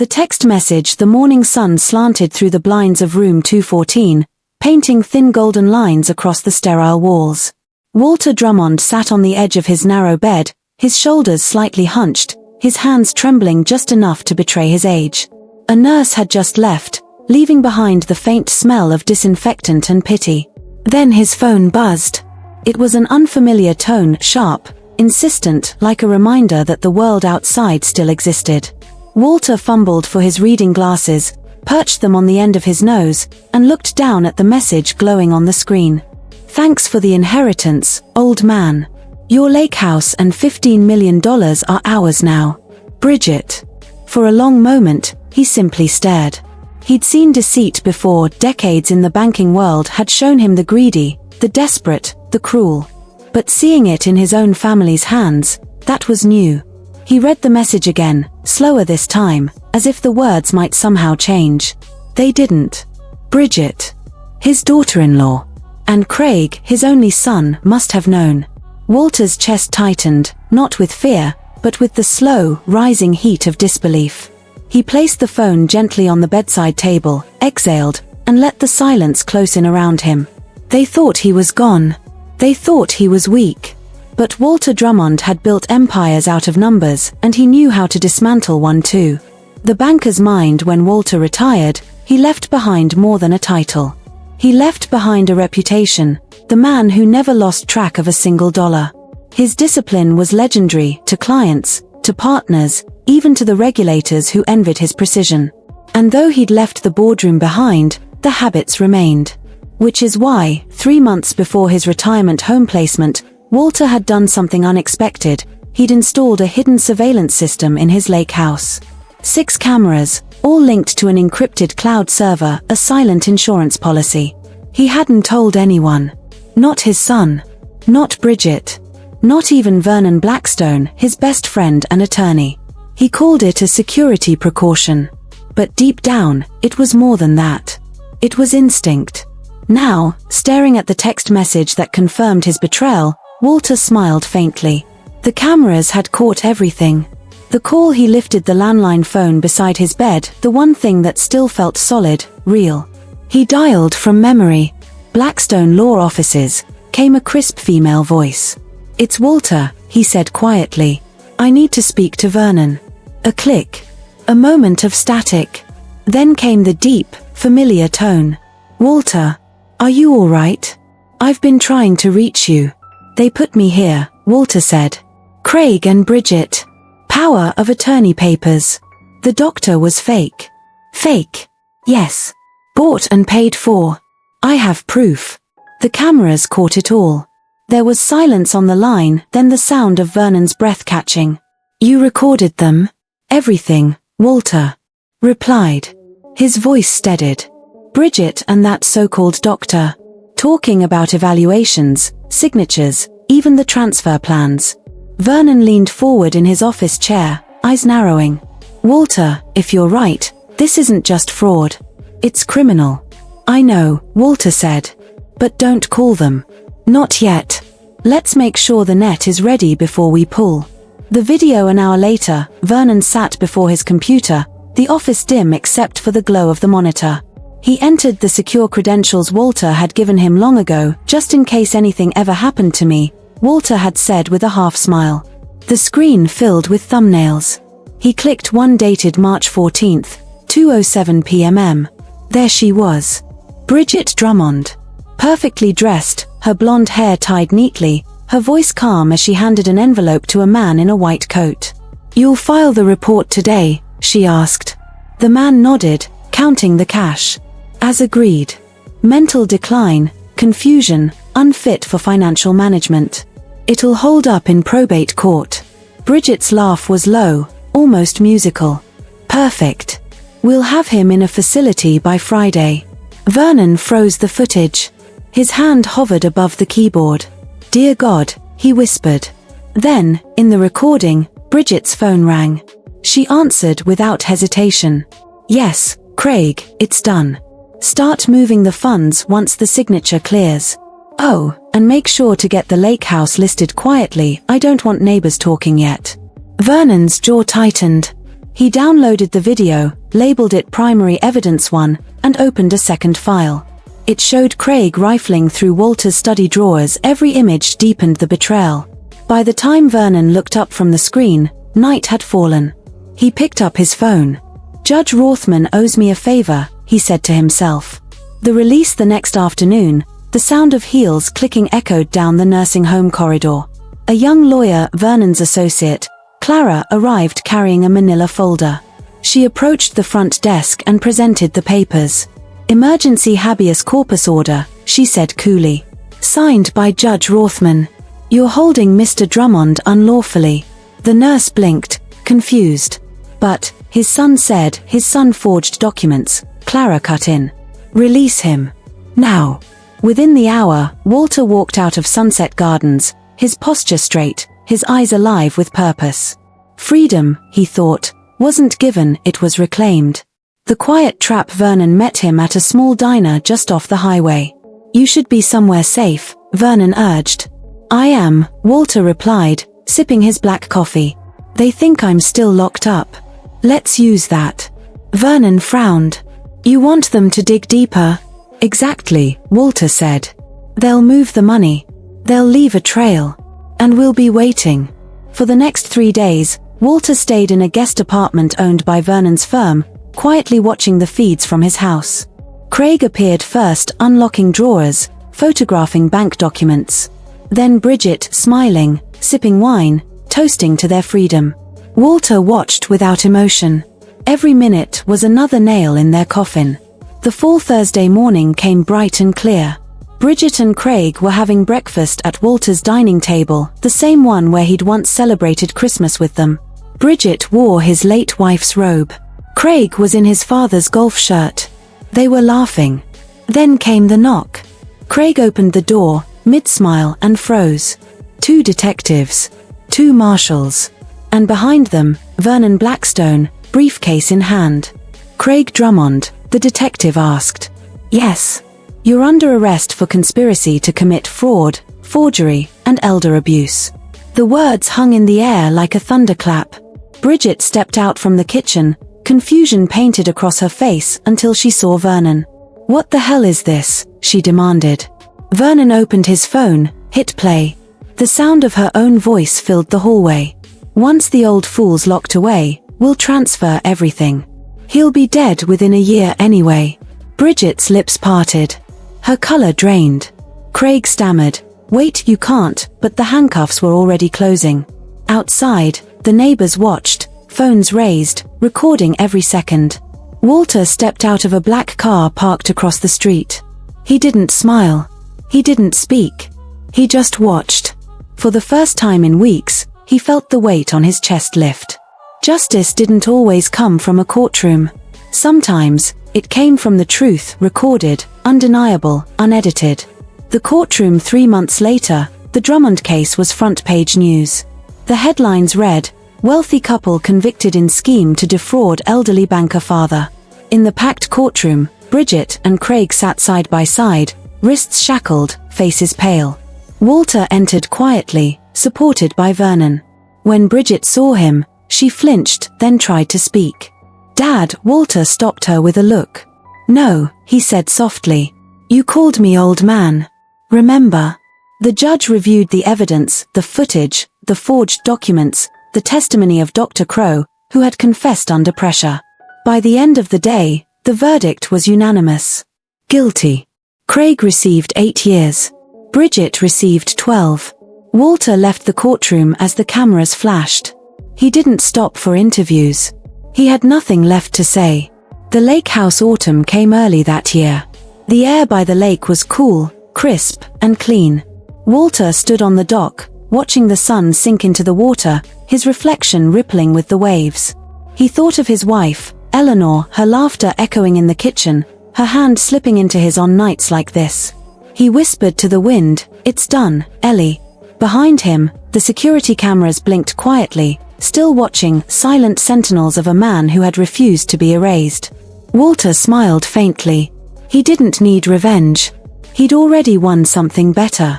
The text message: the morning sun slanted through the blinds of room 214, painting thin golden lines across the sterile walls. Walter Drummond sat on the edge of his narrow bed, his shoulders slightly hunched, his hands trembling just enough to betray his age. A nurse had just left, leaving behind the faint smell of disinfectant and pity. Then his phone buzzed. It was an unfamiliar tone, sharp, insistent, like a reminder that the world outside still existed. Walter fumbled for his reading glasses, perched them on the end of his nose, and looked down at the message glowing on the screen. "Thanks for the inheritance, old man. Your lake house and $15 million are ours now. Bridget." For a long moment, he simply stared. He'd seen deceit before. Decades in the banking world had shown him the greedy, the desperate, the cruel. But seeing it in his own family's hands, that was new. He read the message again, slower this time, as if the words might somehow change. They didn't. Bridget, his daughter-in-law, and Craig, his only son, must have known. Walter's chest tightened, not with fear, but with the slow, rising heat of disbelief. He placed the phone gently on the bedside table, exhaled, and let the silence close in around him. They thought he was gone. They thought he was weak. But Walter Drummond had built empires out of numbers, and he knew how to dismantle one too. The banker's mind: when Walter retired, he left behind more than a title. He left behind a reputation, the man who never lost track of a single dollar. His discipline was legendary, to clients, to partners, even to the regulators who envied his precision. And though he'd left the boardroom behind, the habits remained. Which is why, 3 months before his retirement home placement, Walter had done something unexpected. He'd installed a hidden surveillance system in his lake house. 6 cameras, all linked to an encrypted cloud server, a silent insurance policy. He hadn't told anyone. Not his son. Not Bridget. Not even Vernon Blackstone, his best friend and attorney. He called it a security precaution. But deep down, it was more than that. It was instinct. Now, staring at the text message that confirmed his betrayal, Walter smiled faintly. The cameras had caught everything. The call. He lifted the landline phone beside his bed, the one thing that still felt solid, real. He dialed from memory. Blackstone Law Offices, came a crisp female voice. "It's Walter," he said quietly. "I need to speak to Vernon." A click. A moment of static. Then came the deep, familiar tone. "Walter, are you all right? I've been trying to reach you." "They put me here," Walter said. "Craig and Bridget. Power of attorney papers. The doctor was fake." "Fake?" "Yes. Bought and paid for. I have proof." The cameras caught it all. There was silence on the line, then the sound of Vernon's breath catching. "You recorded them?" "Everything," Walter replied. His voice steadied. "Bridget and that so-called doctor. Talking about evaluations, signatures, even the transfer plans." Vernon leaned forward in his office chair, eyes narrowing. "Walter, if you're right, this isn't just fraud. It's criminal." "I know," Walter said. "But don't call them. Not yet. Let's make sure the net is ready before we pull." The video. An hour later, Vernon sat before his computer, the office dim except for the glow of the monitor. He entered the secure credentials Walter had given him long ago. "Just in case anything ever happened to me," Walter had said with a half smile. The screen filled with thumbnails. He clicked one dated March 14th, 2:07 p.m. There she was. Bridget Drummond. Perfectly dressed, her blonde hair tied neatly, her voice calm as she handed an envelope to a man in a white coat. "You'll file the report today?" she asked. The man nodded, counting the cash. As agreed. Mental decline, confusion, unfit for financial management. "It'll hold up in probate court." Bridget's laugh was low, almost musical. "Perfect. We'll have him in a facility by Friday." Vernon froze the footage. His hand hovered above the keyboard. "Dear God," he whispered. Then, in the recording, Bridget's phone rang. She answered without hesitation. "Yes, Craig, it's done. Start moving the funds once the signature clears. Oh, and make sure to get the lake house listed quietly. I don't want neighbors talking yet." Vernon's jaw tightened. He downloaded the video, labeled it Primary Evidence 1, and opened a second file. It showed Craig rifling through Walter's study drawers. Every image deepened the betrayal. By the time Vernon looked up from the screen, night had fallen. He picked up his phone. Judge Rothman owes me a favor, he said to himself. The release the next afternoon, the sound of heels clicking echoed down the nursing home corridor. A young lawyer, Vernon's associate, Clara, arrived carrying a manila folder. She approached the front desk and presented the papers. Emergency habeas corpus order, she said coolly. Signed by Judge Rothman. You're holding Mr. Drummond unlawfully. The nurse blinked, confused. But, his son said his son forged documents, Clara cut in. Release him. Now. Within the hour, Walter walked out of Sunset Gardens, his posture straight, his eyes alive with purpose. Freedom, he thought, wasn't given, it was reclaimed. The quiet trap Vernon met him at a small diner just off the highway. You should be somewhere safe, Vernon urged. I am, Walter replied, sipping his black coffee. They think I'm still locked up. Let's use that. Vernon frowned. You want them to dig deeper? Exactly, Walter said. They'll move the money. They'll leave a trail. And we'll be waiting. For the next 3 days, Walter stayed in a guest apartment owned by Vernon's firm, quietly watching the feeds from his house. Craig appeared first, unlocking drawers, photographing bank documents. Then Bridget, smiling, sipping wine, toasting to their freedom. Walter watched without emotion. Every minute was another nail in their coffin. The fall Thursday morning came bright and clear. Bridget and Craig were having breakfast at Walter's dining table, the same one where he'd once celebrated Christmas with them. Bridget wore his late wife's robe. Craig was in his father's golf shirt. They were laughing. Then came the knock. Craig opened the door, mid-smile, and froze. 2 detectives. 2 marshals. And behind them, Vernon Blackstone, briefcase in hand. Craig Drummond, the detective asked. Yes. You're under arrest for conspiracy to commit fraud, forgery, and elder abuse. The words hung in the air like a thunderclap. Bridget stepped out from the kitchen, confusion painted across her face until she saw Vernon. What the hell is this? She demanded. Vernon opened his phone, hit play. The sound of her own voice filled the hallway. Once the old fool's locked away, we'll transfer everything. He'll be dead within a year anyway. Bridget's lips parted. Her color drained. Craig stammered. Wait, you can't, but the handcuffs were already closing. Outside, the neighbors watched, phones raised, recording every second. Walter stepped out of a black car parked across the street. He didn't smile. He didn't speak. He just watched. For the first time in weeks, he felt the weight on his chest lift. Justice didn't always come from a courtroom. Sometimes, it came from the truth, recorded, undeniable, unedited. The courtroom 3 months later, the Drummond case was front-page news. The headlines read, Wealthy couple convicted in scheme to defraud elderly banker father. In the packed courtroom, Bridget and Craig sat side by side, wrists shackled, faces pale. Walter entered quietly, supported by Vernon. When Bridget saw him, she flinched, then tried to speak. Dad, Walter stopped her with a look. No, he said softly. You called me old man. Remember? The judge reviewed the evidence, the footage, the forged documents, the testimony of Dr. Crow, who had confessed under pressure. By the end of the day, the verdict was unanimous. Guilty. Craig received 8 years. Bridget received 12. Walter left the courtroom as the cameras flashed. He didn't stop for interviews. He had nothing left to say. The lake house autumn came early that year. The air by the lake was cool, crisp, and clean. Walter stood on the dock, watching the sun sink into the water, his reflection rippling with the waves. He thought of his wife, Eleanor, her laughter echoing in the kitchen, her hand slipping into his on nights like this. He whispered to the wind, It's done, Ellie. Behind him, the security cameras blinked quietly, still watching, silent sentinels of a man who had refused to be erased. Walter smiled faintly. He didn't need revenge. He'd already won something better.